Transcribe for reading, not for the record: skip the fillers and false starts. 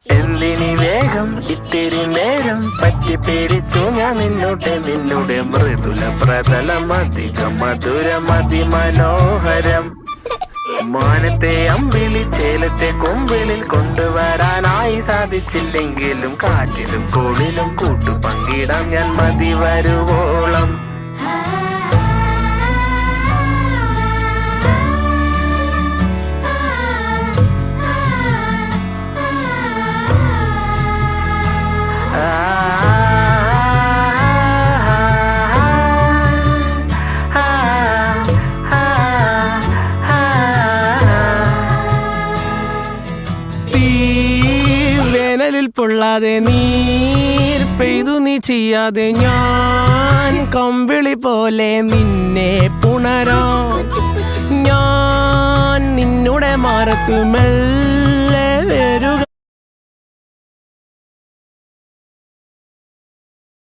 എന്തിനി വേഗം ഇത്തിരി നേരം പറ്റി പേടിച്ചു ഞാൻ നിന്നുടെ മൃദുല പ്രതലം അധികം മധുരം അതിമനോഹരം. മാനത്തെ അമ്പിളി ചേലത്തെ കൊമ്പിളിൽ കൊണ്ടുവരാനായി സാധിച്ചില്ലെങ്കിലും കാറ്റിലും കോളിലും കൂട്ടു പങ്കിടാം ഞാൻ മതി വരുവോളം. വേനലിൽ പൊള്ളാതെ നീർ പെയ്തു നീ ചെയ്യാതെ ഞാൻ കമ്പിളി പോലെ നിന്നെ പുണരാം. ഞാൻ നിന്നുടെ മാറത്തു മെല്ലെ വരുക